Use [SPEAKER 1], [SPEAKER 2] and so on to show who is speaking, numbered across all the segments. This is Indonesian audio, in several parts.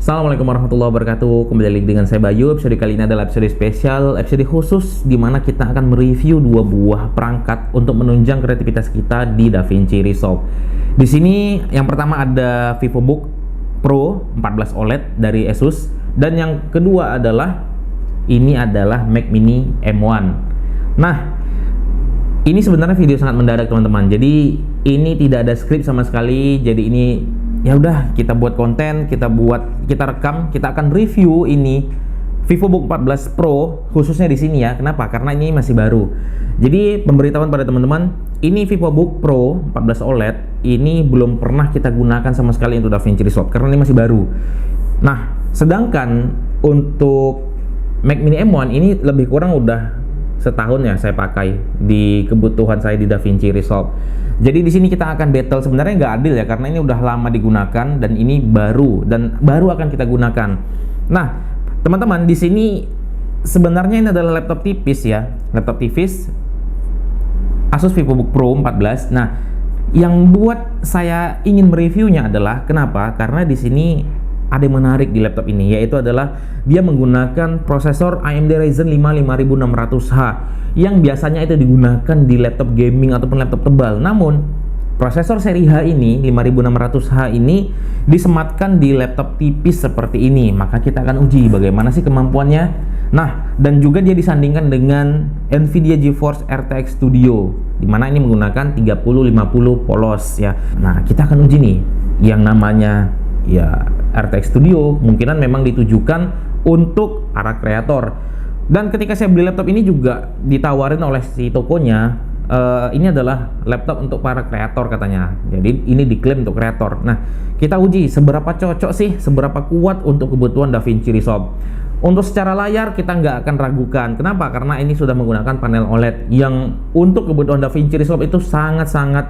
[SPEAKER 1] Assalamualaikum warahmatullahi wabarakatuh. Kembali lagi dengan saya Bayu. Episode kali ini adalah episode spesial, episode khusus di mana kita akan mereview dua buah perangkat untuk menunjang kreativitas kita di DaVinci Resolve. Di sini yang pertama ada VivoBook Pro 14 OLED dari Asus, dan yang kedua adalah Mac Mini M1. Nah, ini sebenarnya video sangat mendadak teman-teman. Jadi ini tidak ada skrip sama sekali. Jadi ini ya udah, kita buat konten, kita rekam, kita akan review ini VivoBook 14 Pro khususnya di sini ya. Kenapa? Karena ini masih baru. Jadi pemberitahuan pada teman-teman, ini VivoBook Pro 14 OLED ini belum pernah kita gunakan sama sekali untuk DaVinci Resolve karena ini masih baru. Nah, sedangkan untuk Mac Mini M1 ini lebih kurang udah setahun ya saya pakai di kebutuhan saya di DaVinci Resolve. Jadi di sini kita akan battle, sebenarnya nggak adil ya karena ini udah lama digunakan dan ini baru akan kita gunakan. Nah, teman-teman, di sini sebenarnya ini adalah laptop tipis ya, laptop tipis Asus VivoBook Pro 14. Nah, yang buat saya ingin mereviewnya adalah kenapa? Karena di sini ada yang menarik di laptop ini, yaitu adalah dia menggunakan prosesor AMD Ryzen 5 5600H yang biasanya itu digunakan di laptop gaming ataupun laptop tebal. Namun prosesor seri H ini 5600H ini disematkan di laptop tipis seperti ini. Maka kita akan uji bagaimana sih kemampuannya. Nah, dan juga dia disandingkan dengan Nvidia GeForce RTX Studio, dimana ini menggunakan 3050 polos ya. Nah, kita akan uji nih yang namanya ya RTX Studio, kemungkinan memang ditujukan untuk para kreator. Dan ketika saya beli laptop ini juga ditawarin oleh si tokonya, ini adalah laptop untuk para kreator katanya. Jadi ini diklaim untuk kreator. Nah, kita uji seberapa cocok sih, seberapa kuat untuk kebutuhan DaVinci Resolve. Untuk secara layar kita nggak akan ragukan. Kenapa? Karena ini sudah menggunakan panel OLED yang untuk kebutuhan DaVinci Resolve itu sangat-sangat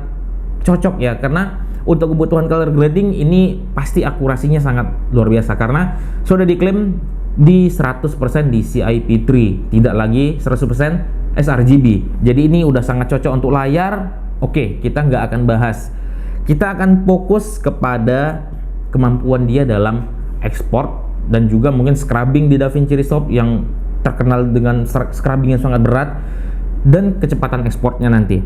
[SPEAKER 1] cocok ya, karena untuk kebutuhan color grading ini pasti akurasinya sangat luar biasa karena sudah diklaim di 100% DCI P3, tidak lagi 100% sRGB. Jadi ini udah sangat cocok untuk layar. Oke, kita nggak akan bahas. Kita akan fokus kepada kemampuan dia dalam ekspor dan juga mungkin scrubbing di DaVinci Resolve yang terkenal dengan scrubbing yang sangat berat, dan kecepatan ekspornya nanti.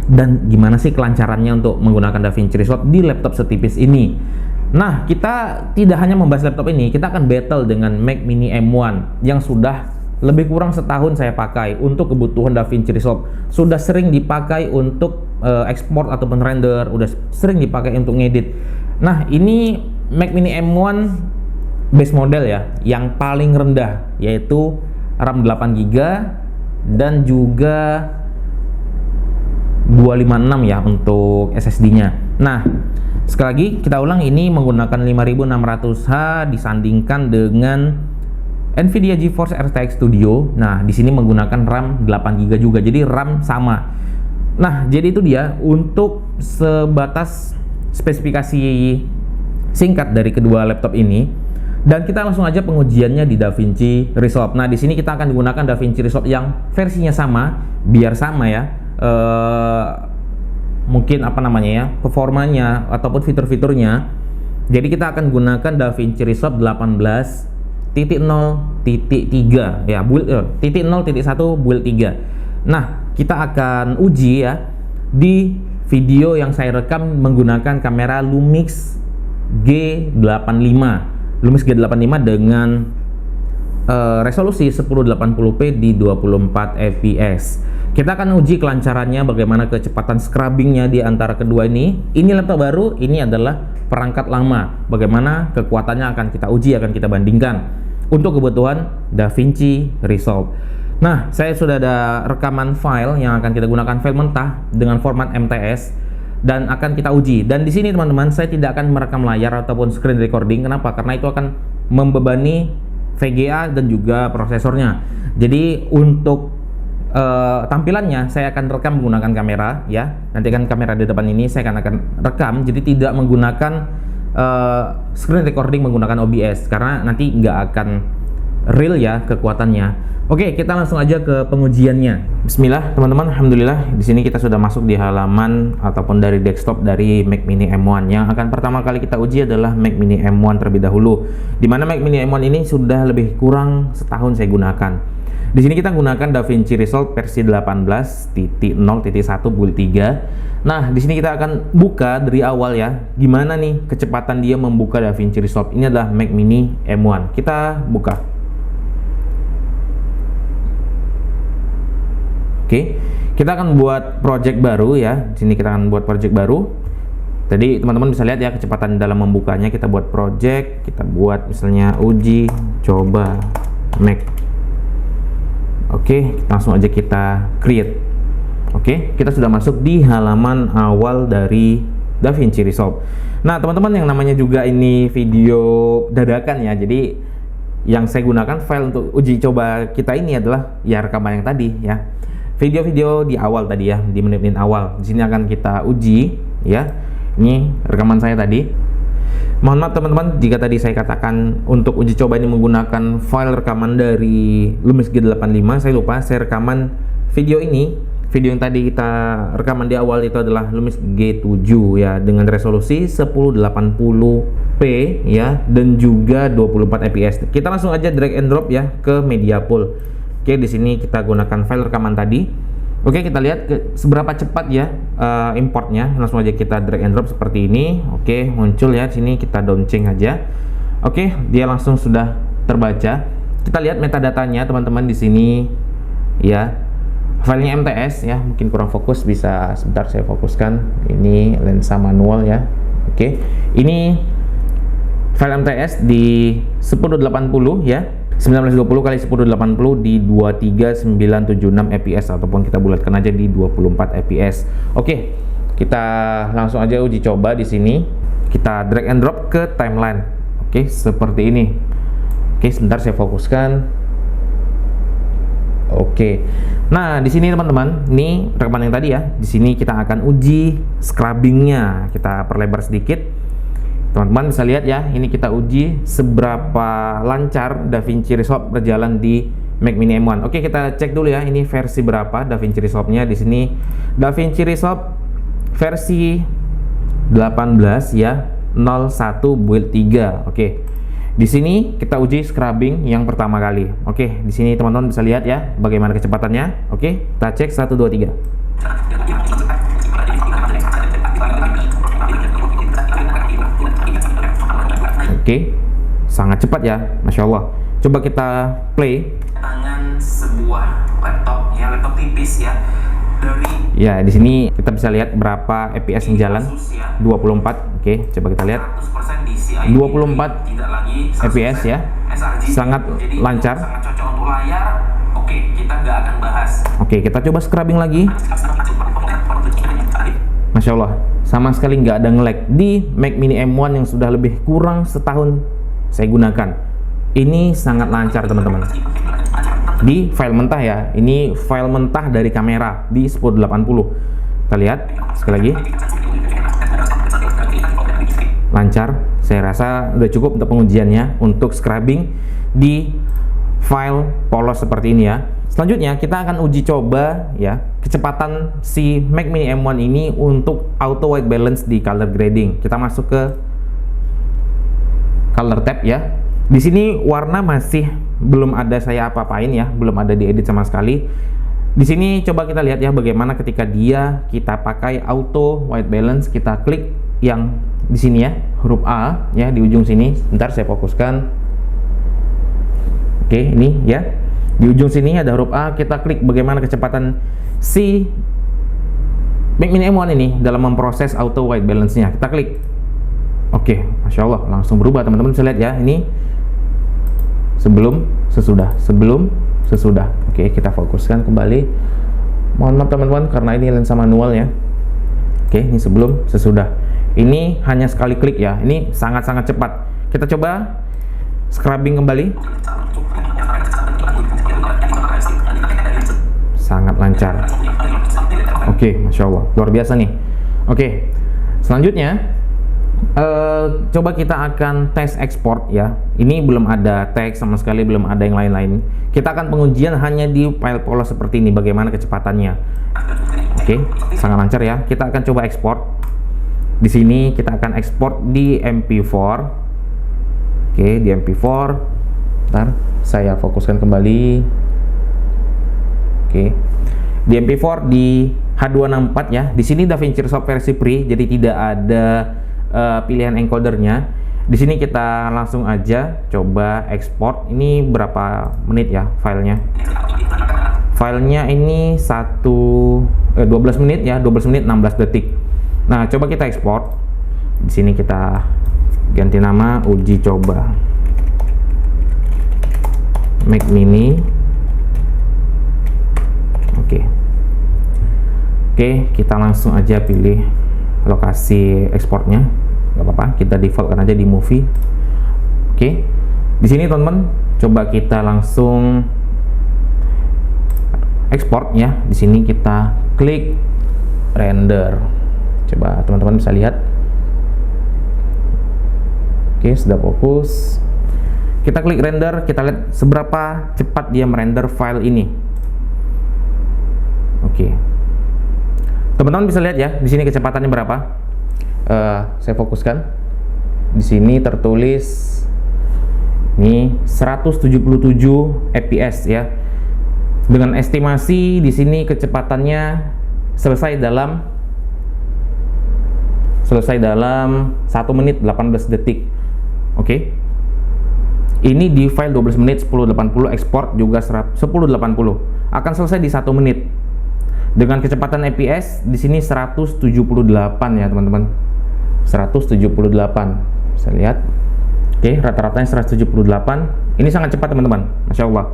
[SPEAKER 1] Dan gimana sih kelancarannya untuk menggunakan DaVinci Resolve di laptop setipis ini. Nah, kita tidak hanya membahas laptop ini, kita akan battle dengan Mac Mini M1 yang sudah lebih kurang setahun saya pakai untuk kebutuhan DaVinci Resolve. Sudah sering dipakai untuk ekspor ataupun render, udah sering dipakai untuk ngedit. Nah, ini Mac Mini M1 base model ya, yang paling rendah, yaitu RAM 8GB dan juga 256 ya untuk SSD-nya. Nah, sekali lagi kita ulang, ini menggunakan 5600H disandingkan dengan Nvidia GeForce RTX Studio. Nah, di sini menggunakan RAM 8GB juga. Jadi RAM sama. Nah, jadi itu dia untuk sebatas spesifikasi singkat dari kedua laptop ini. Dan kita langsung aja pengujiannya di DaVinci Resolve. Nah, di sini kita akan menggunakan DaVinci Resolve yang versinya sama, biar sama ya. Mungkin apa namanya ya, performanya ataupun fitur-fiturnya. Jadi kita akan gunakan DaVinci Resolve 18.0.3 ya, build 0.1 build 3. Nah, kita akan uji ya di video yang saya rekam menggunakan kamera Lumix G85 dengan resolusi 1080p di 24 fps. Kita akan uji kelancarannya, bagaimana kecepatan scrubbingnya di antara kedua ini. Ini laptop baru, ini adalah perangkat lama. Bagaimana kekuatannya akan kita uji, akan kita bandingkan untuk kebutuhan DaVinci Resolve. Nah, saya sudah ada rekaman file yang akan kita gunakan, file mentah dengan format MTS, dan akan kita uji. Dan di sini teman-teman, saya tidak akan merekam layar ataupun screen recording. Kenapa? Karena itu akan membebani VGA dan juga prosesornya. Jadi untuk tampilannya saya akan rekam menggunakan kamera ya. Nanti kan kamera di depan ini saya akan rekam, jadi tidak menggunakan screen recording menggunakan OBS karena nanti nggak akan real ya kekuatannya. Oke, kita langsung aja ke pengujiannya. Bismillah, teman-teman. Alhamdulillah, di sini kita sudah masuk di halaman ataupun dari desktop dari Mac Mini M1. Yang akan pertama kali kita uji adalah Mac Mini M1 terlebih dahulu. Di mana Mac Mini M1 ini sudah lebih kurang setahun saya gunakan. Di sini kita gunakan DaVinci Resolve versi 18.0.1 build 3. Nah, di sini kita akan buka dari awal ya. Gimana nih kecepatan dia membuka DaVinci Resolve? Ini adalah Mac Mini M1. Kita buka. Oke, kita akan buat project baru ya. Di sini kita akan buat project baru. Tadi teman-teman bisa lihat ya kecepatan dalam membukanya. Kita buat project, kita buat misalnya uji coba Mac. Oke, langsung aja kita create. Oke, kita sudah masuk di halaman awal dari DaVinci Resolve. Nah, teman-teman, yang namanya juga ini video dadakan ya. Jadi yang saya gunakan file untuk uji coba kita ini adalah ya rekaman yang tadi ya. Video-video di awal tadi ya, di menit-menit awal. Di sini akan kita uji ya. Ini rekaman saya tadi. Mohon maaf teman-teman jika tadi saya katakan untuk uji coba ini menggunakan file rekaman dari Lumix G85. Saya lupa, saya rekaman video ini. Video yang tadi kita rekaman di awal itu adalah Lumix G7 ya, dengan resolusi 1080p ya, dan juga 24 fps. Kita langsung aja drag and drop ya ke media pool. Oke, di sini kita gunakan file rekaman tadi. Oke, kita lihat seberapa cepat ya importnya. Langsung aja kita drag and drop seperti ini. Oke, muncul ya. Di sini kita downching aja. Oke, dia langsung sudah terbaca. Kita lihat metadatanya teman-teman di sini ya. Filenya MTS ya, mungkin kurang fokus, bisa sebentar saya fokuskan. Ini lensa manual ya. Oke, ini file MTS di 1080 ya. 1920 x 1080 di 23976 fps ataupun kita bulatkan aja di 24 fps. Oke, kita langsung aja uji coba di sini. Kita drag and drop ke timeline. Oke, seperti ini. Oke, sebentar saya fokuskan. Oke. Nah, di sini teman-teman, ini rekaman yang tadi ya. Di sini kita akan uji scrubbingnya. Kita perlebar sedikit. Teman-teman bisa lihat ya, ini kita uji seberapa lancar DaVinci Resolve berjalan di Mac Mini M1. Oke, kita cek dulu ya, ini versi berapa DaVinci Resolve-nya. Di sini DaVinci Resolve versi 18 ya, 01 build 3. Oke. Di sini kita uji scrubbing yang pertama kali. Oke, di sini teman-teman bisa lihat ya bagaimana kecepatannya. Oke, kita cek 1 2 3. Oke, sangat cepat ya, Masya Allah. Coba kita play.
[SPEAKER 2] Tangan sebuah laptop ya, laptop tipis ya. Dari
[SPEAKER 1] ya, di sini kita bisa lihat berapa fps yang jalan. 24. Oke, coba kita lihat. 24 fps ya. Sangat lancar.
[SPEAKER 2] Sangat cocok untuk layar. Oke, kita nggak akan bahas.
[SPEAKER 1] Oke, kita coba scrubbing lagi. Masya Allah, sama sekali nggak ada nge-lag di Mac Mini M1 yang sudah lebih kurang setahun saya gunakan. Ini sangat lancar teman-teman. Di file mentah ya, ini file mentah dari kamera di 1080. Kita lihat sekali lagi. Lancar, saya rasa udah cukup untuk pengujiannya untuk scrubbing di file polos seperti ini ya. Selanjutnya kita akan uji coba ya kecepatan si Mac Mini M1 ini untuk auto white balance di color grading. Kita masuk ke color tab ya. Di sini warna masih belum ada saya apa-apain ya, belum ada diedit sama sekali. Di sini coba kita lihat ya bagaimana ketika kita pakai auto white balance. Kita klik yang di sini ya, huruf A ya di ujung sini. Bentar saya fokuskan. Oke, ini ya. Di ujung sini ada huruf A, kita klik bagaimana kecepatan si Mac Mini M1 ini dalam memproses auto white balance-nya. Kita klik. Oke, Masya Allah, langsung berubah teman-teman bisa lihat ya. Ini sebelum, sesudah, sebelum, sesudah. Oke, kita fokuskan kembali. Mohon maaf teman-teman karena ini lensa manual ya. Oke, ini sebelum, sesudah. Ini hanya sekali klik ya. Ini sangat-sangat cepat. Kita coba scrubbing kembali. Sangat lancar. Oke, Masya Allah, luar biasa nih. Oke, selanjutnya Coba kita akan tes ekspor ya. Ini belum ada teks sama sekali, belum ada yang lain-lain. Kita akan pengujian hanya di file polos seperti ini, bagaimana kecepatannya. Oke, sangat lancar ya. Kita akan coba ekspor. Di sini kita akan ekspor di MP4. Oke, di MP4. Bentar, saya fokuskan kembali. Oke. Di MP4 di H264 ya. Di sini DaVinci Resolve versi free, jadi tidak ada pilihan encodernya. Di sini kita langsung aja coba ekspor. Ini berapa menit ya filenya? Filenya ini 12 menit ya, 12 menit 16 detik. Nah, coba kita ekspor. Di sini kita ganti nama uji coba Mac Mini. Oke, kita langsung aja pilih lokasi ekspornya. Gak apa-apa, kita defaultkan aja di movie. Oke, di sini teman-teman, coba kita langsung ekspor ya. Di sini kita klik render. Coba teman-teman bisa lihat. Oke, sudah fokus. Kita klik render, kita lihat seberapa cepat dia merender file ini. Oke, teman-teman bisa lihat ya, di sini kecepatannya berapa. Saya fokuskan. Di sini tertulis ini 177 fps ya. Dengan estimasi di sini kecepatannya selesai dalam 1 menit 18 detik. Oke. Ini di file 12 menit 1080, ekspor juga 1080. Akan selesai di 1 menit. Dengan kecepatan fps di sini 178 ya, teman-teman. 178. Bisa lihat. Oke, rata-ratanya 178. Ini sangat cepat, teman-teman. Masya Allah.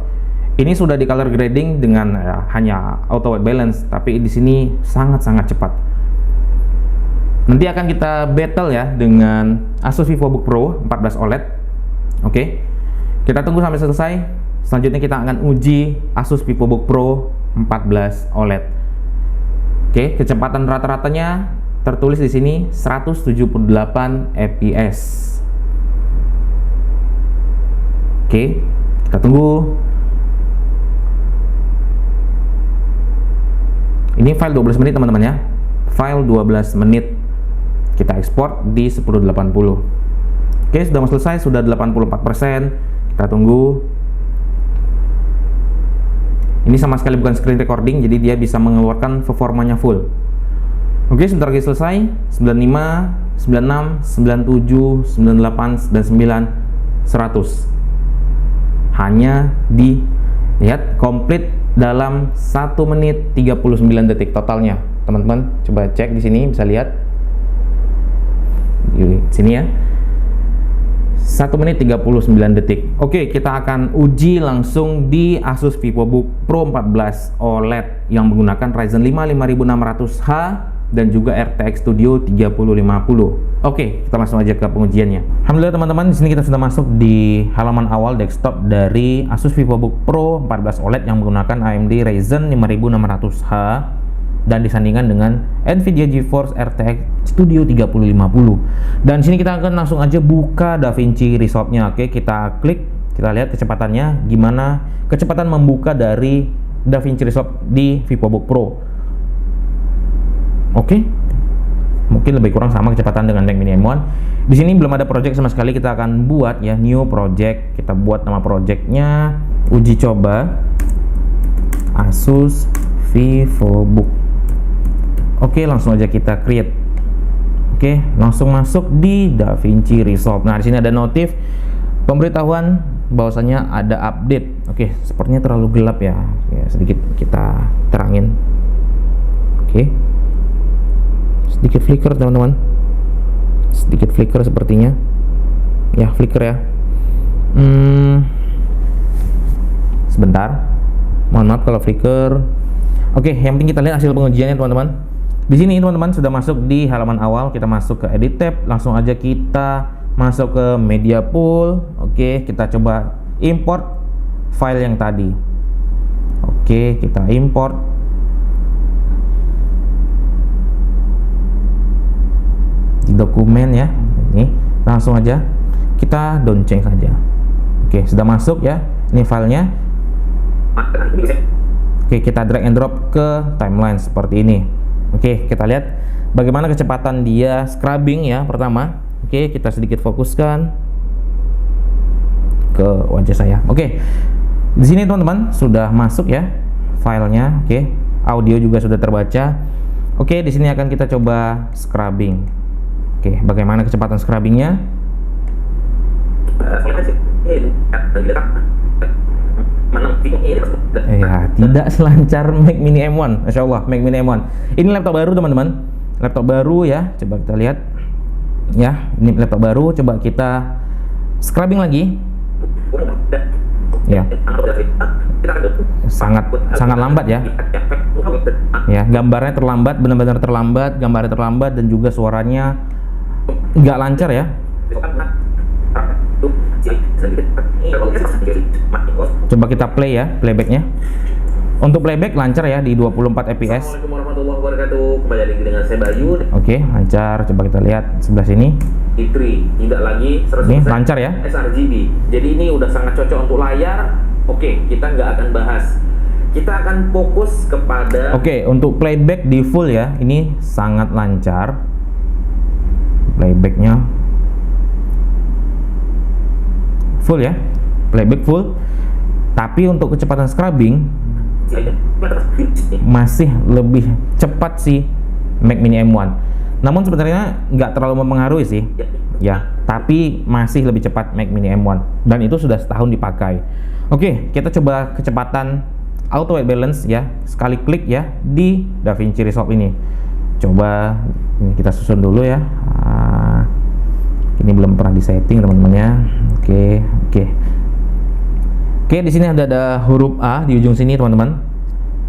[SPEAKER 1] Ini sudah di color grading dengan hanya auto white balance, tapi di sini sangat-sangat cepat. Nanti akan kita battle ya dengan Asus VivoBook Pro 14 OLED. Oke. Kita tunggu sampai selesai. Selanjutnya kita akan uji Asus VivoBook Pro 14 OLED. Oke, kecepatan rata-ratanya tertulis di sini 178 fps. Oke, kita tunggu. Ini file 12 menit teman-teman ya. File 12 menit. Kita ekspor di 1080. Oke, sudah mau selesai, sudah 84%. Kita tunggu. Ini sama sekali bukan screen recording, jadi dia bisa mengeluarkan performanya full. Oke, sebentar lagi selesai. 95, 96, 97, 98, dan 100. Hanya dilihat komplit dalam 1 menit 39 detik totalnya. Teman-teman, coba cek di sini, bisa lihat. Di sini ya. 1 menit 39 detik. Oke, kita akan uji langsung di Asus VivoBook Pro 14 OLED yang menggunakan Ryzen 5 5600H dan juga RTX Studio 3050. Oke, kita langsung aja ke pengujiannya. Alhamdulillah teman-teman, di sini kita sudah masuk di halaman awal desktop dari Asus VivoBook Pro 14 OLED yang menggunakan AMD Ryzen 5600H dan disandingkan dengan Nvidia GeForce RTX Studio 3050. Dan di sini kita akan langsung aja buka DaVinci Resolve-nya. Oke, kita klik, kita lihat kecepatannya gimana kecepatan membuka dari DaVinci Resolve di VivoBook Pro. Oke, mungkin lebih kurang sama kecepatan dengan Mac Mini M1. Di sini belum ada project sama sekali, kita akan buat ya new project. Kita buat nama projectnya uji coba Asus VivoBook. Oke, langsung aja kita create. Oke, langsung masuk di DaVinci Resolve. Nah, di sini ada notif pemberitahuan bahwasanya ada update. Oke, sepertinya terlalu gelap ya. Ya, sedikit kita terangin. Oke. Sedikit flicker teman-teman, sedikit flicker sepertinya ya, flicker ya. Sebentar, mohon maaf kalau flicker. Oke, yang penting kita lihat hasil pengujiannya teman-teman. Di sini teman-teman sudah masuk di halaman awal, kita masuk ke edit tab, langsung aja kita masuk ke media pool. Oke, kita coba import file yang tadi. Oke, kita import. Di dokumen ya, langsung aja kita donceng saja. Oke, sudah masuk ya ini filenya. Oke, kita drag and drop ke timeline seperti ini. Oke, kita lihat bagaimana kecepatan dia scrubbing ya pertama. Oke, kita sedikit fokuskan ke wajah saya. Oke, di sini teman-teman sudah masuk ya filenya. Oke, audio juga sudah terbaca. Oke, di sini akan kita coba scrubbing. Oke, bagaimana kecepatan scrubbingnya? Ya, tidak selancar Mac Mini M1. Masya Allah, Mac Mini M1. Ini laptop baru teman-teman. Laptop baru ya. Coba kita lihat. Ya, ini laptop baru. Coba kita scrubbing lagi. Ya, sangat lambat ya. Ya, gambarnya terlambat, benar-benar terlambat, gambarnya terlambat dan juga suaranya nggak lancar ya. Coba kita play ya, playbacknya. Untuk playback lancar ya di 24 fps.
[SPEAKER 2] Assalamualaikum warahmatullahi wabarakatuh. Kembali lagi dengan saya Bayu.
[SPEAKER 1] Oke, lancar. Coba kita lihat sebelah sini.
[SPEAKER 2] i3 tidak lagi 100%
[SPEAKER 1] Ini lancar ya.
[SPEAKER 2] sRGB. Jadi ini udah sangat cocok untuk layar. Oke, kita nggak akan bahas. Kita akan fokus kepada.
[SPEAKER 1] Oke, untuk playback di full ya, ini sangat lancar. Playbacknya full ya, playback full. Tapi untuk kecepatan scrubbing masih lebih cepat sih Mac Mini M1. Namun sebenarnya nggak terlalu mempengaruhi sih, ya. Tapi masih lebih cepat Mac Mini M1 dan itu sudah setahun dipakai. Oke, kita coba kecepatan auto white balance ya, sekali klik ya di DaVinci Resolve ini. Coba ini kita susun dulu ya. Ini belum pernah disetting teman-teman ya. Oke, di sini ada huruf A di ujung sini teman-teman.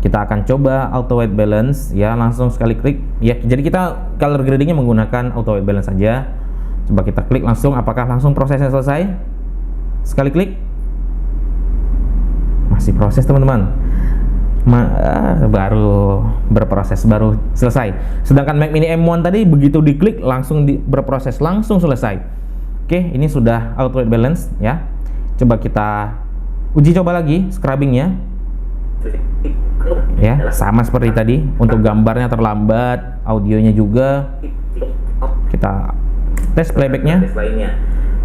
[SPEAKER 1] Kita akan coba auto white balance ya, langsung sekali klik ya. Jadi kita color gradingnya menggunakan auto white balance saja. Coba kita klik langsung, apakah langsung prosesnya selesai? Sekali klik. Masih proses teman-teman. Baru berproses, baru selesai. Sedangkan Mac Mini M1 tadi begitu diklik langsung berproses, langsung selesai. Oke, ini sudah auto white balance ya. Coba kita uji coba lagi scrubbingnya. Ya, sama seperti tadi. Untuk gambarnya terlambat, audionya juga. Kita tes playbacknya.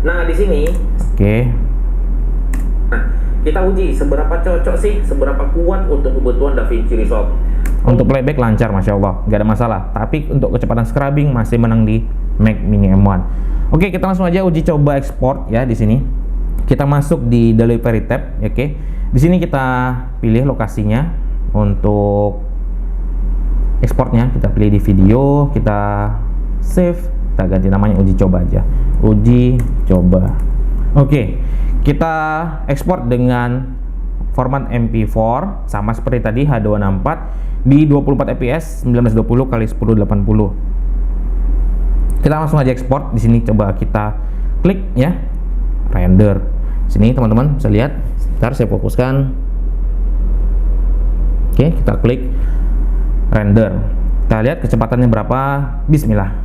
[SPEAKER 2] Nah, di sini.
[SPEAKER 1] Oke.
[SPEAKER 2] Nah, kita uji seberapa cocok sih, seberapa kuat untuk kebutuhan DaVinci Resolve.
[SPEAKER 1] Untuk playback lancar, masya Allah, nggak ada masalah. Tapi untuk kecepatan scrubbing masih menang di Mac Mini M1. Oke, kita langsung aja uji coba ekspor ya di sini. Kita masuk di Delivery tab, oke. Di sini kita pilih lokasinya untuk ekspornya. Kita pilih di video, kita save, kita ganti namanya uji coba aja. Uji coba. Oke. Kita ekspor dengan format MP4 sama seperti tadi H264 di 24 fps 1920 x 1080. Kita langsung aja ekspor. Di sini coba kita klik ya, render. Sini teman-teman bisa lihat. Ntar saya fokuskan. Oke, kita klik render. Kita lihat kecepatannya berapa. Bismillah.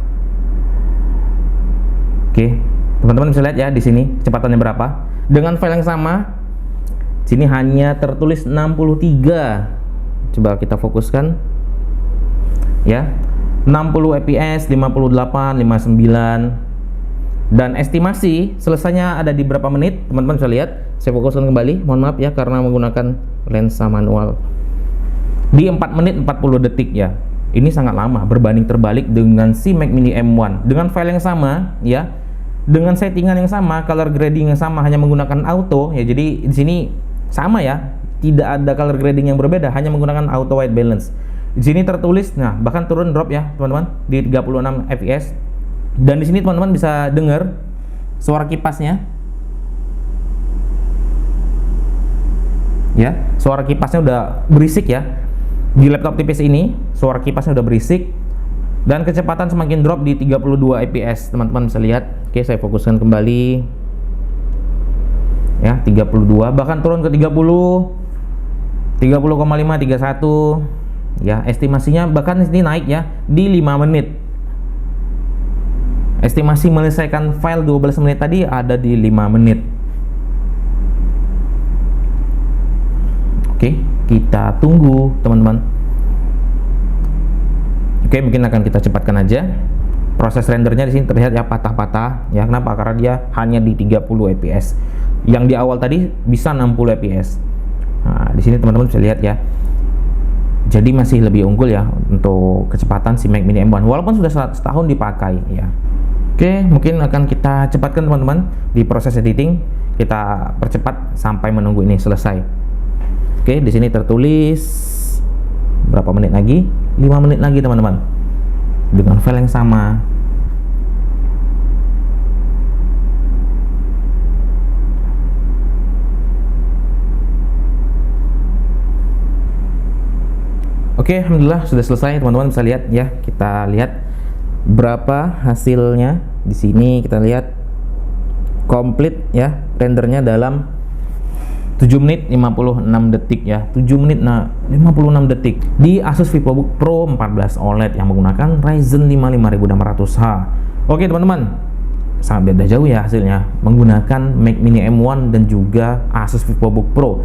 [SPEAKER 1] Oke, teman-teman bisa lihat ya di sini kecepatannya berapa. Dengan file yang sama, sini hanya tertulis 63. Coba kita fokuskan. Ya. 60 fps, 58, 59. Dan estimasi selesainya ada di berapa menit? Teman-teman bisa lihat. Saya fokuskan kembali. Mohon maaf ya karena menggunakan lensa manual. Di 4 menit 40 detik ya. Ini sangat lama berbanding terbalik dengan si Mac Mini M1. Dengan file yang sama ya, dengan settingan yang sama, color grading yang sama, hanya menggunakan auto ya. Jadi di sini sama ya, tidak ada color grading yang berbeda, hanya menggunakan auto white balance. Di sini tertulis, nah bahkan turun drop ya teman-teman di 36 fps. Dan di sini teman-teman bisa dengar suara kipasnya. Ya, suara kipasnya udah berisik ya. Di laptop tipis ini suara kipasnya udah berisik. Dan kecepatan semakin drop di 32 fps. Teman-teman bisa lihat. Oke, saya fokuskan kembali. Ya, 32, bahkan turun ke 30. 30,5, 31. Ya, estimasinya bahkan ini naik ya di 5 menit. Estimasi menyelesaikan file 12 menit tadi ada di 5 menit. Oke, kita tunggu teman-teman. Oke, mungkin akan kita cepatkan aja. Proses rendernya di sini terlihat ya patah-patah. Ya, kenapa? Karena dia hanya di 30 fps. Yang di awal tadi bisa 60 fps. Nah, di sini teman-teman bisa lihat ya. Jadi masih lebih unggul ya untuk kecepatan si Mac Mini M1 walaupun sudah setahun dipakai ya. Oke, mungkin akan kita cepatkan teman-teman di proses editing. Kita percepat sampai menunggu ini selesai. Oke, di sini tertulis berapa menit lagi? 5 menit lagi teman-teman. Dengan file yang sama. Oke, alhamdulillah sudah selesai teman-teman, bisa lihat ya. Kita lihat berapa hasilnya. Di sini kita lihat komplit ya, rendernya dalam 7 menit 56 detik ya. 7 menit 56 detik di Asus VivoBook Pro 14 OLED yang menggunakan Ryzen 5 5600H. Oke teman-teman, sangat beda jauh ya hasilnya menggunakan Mac Mini M1 dan juga Asus VivoBook Pro.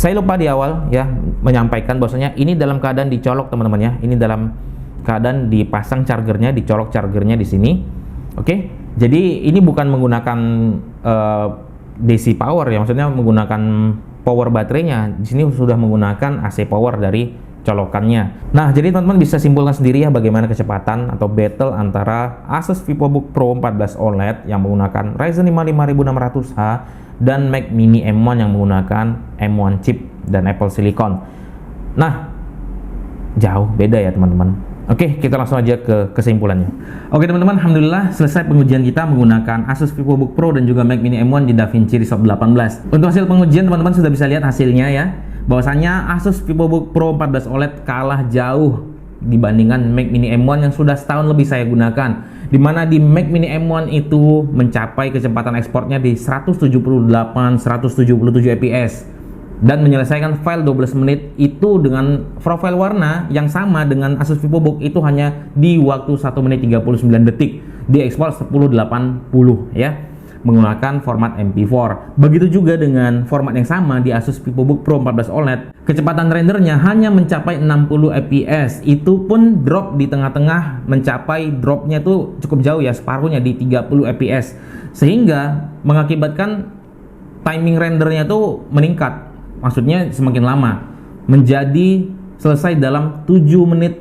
[SPEAKER 1] Saya lupa di awal ya menyampaikan bahwasanya ini dalam keadaan dicolok teman-teman ya. Ini dalam keadaan dipasang chargernya, dicolok chargernya di sini. Oke, jadi ini bukan menggunakan DC power ya, maksudnya menggunakan power baterainya. Di sini sudah menggunakan AC power dari colokannya. Nah, jadi teman-teman bisa simpulkan sendiri ya bagaimana kecepatan atau battle antara Asus VivoBook Pro 14 OLED yang menggunakan Ryzen 5 5600H dan Mac Mini M1 yang menggunakan M1 chip dan Apple Silicon. Nah, jauh beda ya teman-teman. Oke, kita langsung aja ke kesimpulannya. Oke teman-teman, alhamdulillah selesai pengujian kita menggunakan Asus VivoBook Pro dan juga Mac Mini M1 di DaVinci Resolve 18. Untuk hasil pengujian teman-teman sudah bisa lihat hasilnya ya. Bahwasanya Asus VivoBook Pro 14 OLED kalah jauh dibandingkan Mac Mini M1 yang sudah setahun lebih saya gunakan. Dimana di Mac Mini M1 itu mencapai kecepatan ekspornya di 178-177 fps. Dan menyelesaikan file 12 menit itu dengan profil warna yang sama dengan Asus VivoBook itu hanya di waktu 1 menit 39 detik di ekspor 1080 ya, menggunakan format MP4. Begitu juga dengan format yang sama di Asus VivoBook Pro 14 OLED, kecepatan rendernya hanya mencapai 60 fps. Itu pun drop di tengah-tengah, mencapai dropnya tuh cukup jauh ya, separuhnya di 30 fps, sehingga mengakibatkan timing rendernya tuh meningkat. Maksudnya semakin lama, menjadi selesai dalam 7 menit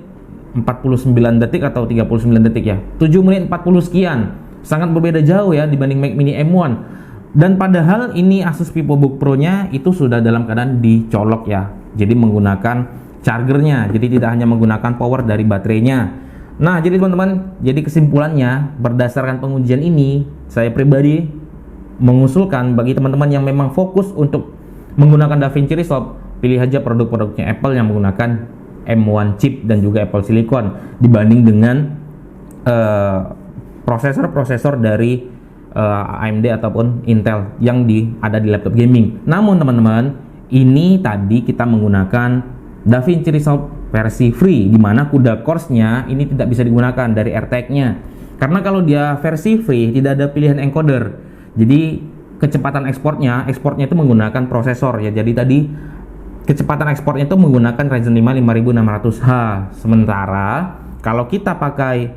[SPEAKER 1] 49 detik atau 39 detik ya. 7 menit 40 sekian. Sangat berbeda jauh ya dibanding Mac Mini M1. Dan padahal ini Asus VivoBook Pro-nya itu sudah dalam keadaan dicolok ya. Jadi menggunakan chargernya. Jadi tidak hanya menggunakan power dari baterainya. Nah, jadi teman-teman, jadi kesimpulannya berdasarkan pengujian ini, saya pribadi mengusulkan bagi teman-teman yang memang fokus untuk menggunakan DaVinci Resolve, pilih aja produk-produknya Apple yang menggunakan M1 chip dan juga Apple Silicon dibanding dengan prosesor-prosesor dari AMD ataupun Intel yang ada di laptop gaming. Namun teman-teman, ini tadi kita menggunakan DaVinci Resolve versi free, di mana CUDA Cores-nya ini tidak bisa digunakan dari AirTag-nya. Karena kalau dia versi free tidak ada pilihan encoder. Jadi kecepatan ekspornya itu menggunakan prosesor ya. Jadi tadi kecepatan ekspornya itu menggunakan Ryzen 5 5600H. Sementara kalau kita pakai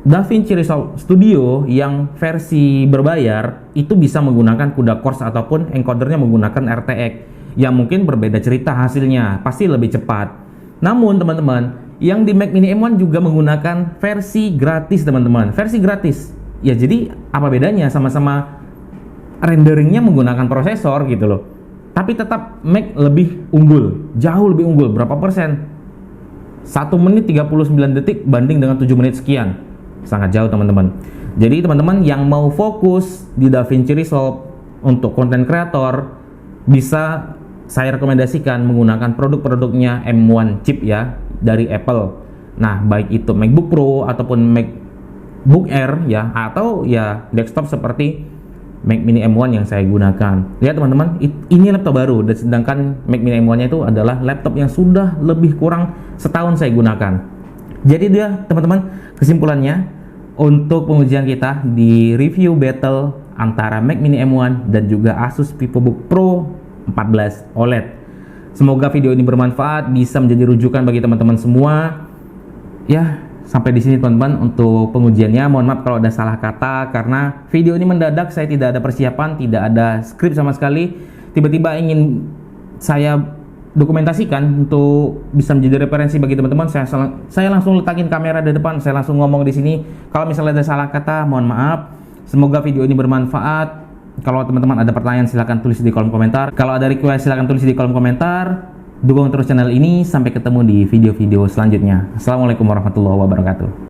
[SPEAKER 1] DaVinci Resolve Studio yang versi berbayar itu bisa menggunakan CUDA Cores ataupun encodernya menggunakan RTX, yang mungkin berbeda cerita hasilnya, pasti lebih cepat. Namun teman-teman, yang di Mac Mini M1 juga menggunakan versi gratis teman-teman, versi gratis. Ya jadi apa bedanya, sama-sama renderingnya menggunakan prosesor gitu loh, tapi tetap Mac lebih unggul, jauh lebih unggul. Berapa persen? 1 menit 39 detik banding dengan 7 menit sekian, sangat jauh teman-teman. Jadi teman-teman yang mau fokus di DaVinci Resolve untuk konten kreator, bisa saya rekomendasikan menggunakan produk-produknya M1 chip ya dari Apple. Nah, baik itu MacBook Pro ataupun MacBook Air ya, atau ya desktop seperti Mac Mini M1 yang saya gunakan. Lihat teman-teman, ini laptop baru, dan sedangkan Mac Mini M1-nya itu adalah laptop yang sudah lebih kurang setahun saya gunakan. Jadi dia teman-teman, kesimpulannya untuk pengujian kita di review battle antara Mac Mini M1 dan juga Asus VivoBook Pro 14 OLED. Semoga video ini bermanfaat, bisa menjadi rujukan bagi teman-teman semua. Ya, sampai di sini teman-teman untuk pengujiannya. Mohon maaf kalau ada salah kata karena video ini mendadak, saya tidak ada persiapan, tidak ada skrip sama sekali. Tiba-tiba ingin saya dokumentasikan untuk bisa menjadi referensi bagi teman-teman. Saya langsung letakin kamera di depan, saya langsung ngomong di sini. Kalau misalnya ada salah kata, mohon maaf. Semoga video ini bermanfaat. Kalau teman-teman ada pertanyaan silahkan tulis di kolom komentar. Kalau ada request silahkan tulis di kolom komentar. Dukung terus channel ini. Sampai ketemu di video-video selanjutnya. Assalamualaikum warahmatullahi wabarakatuh.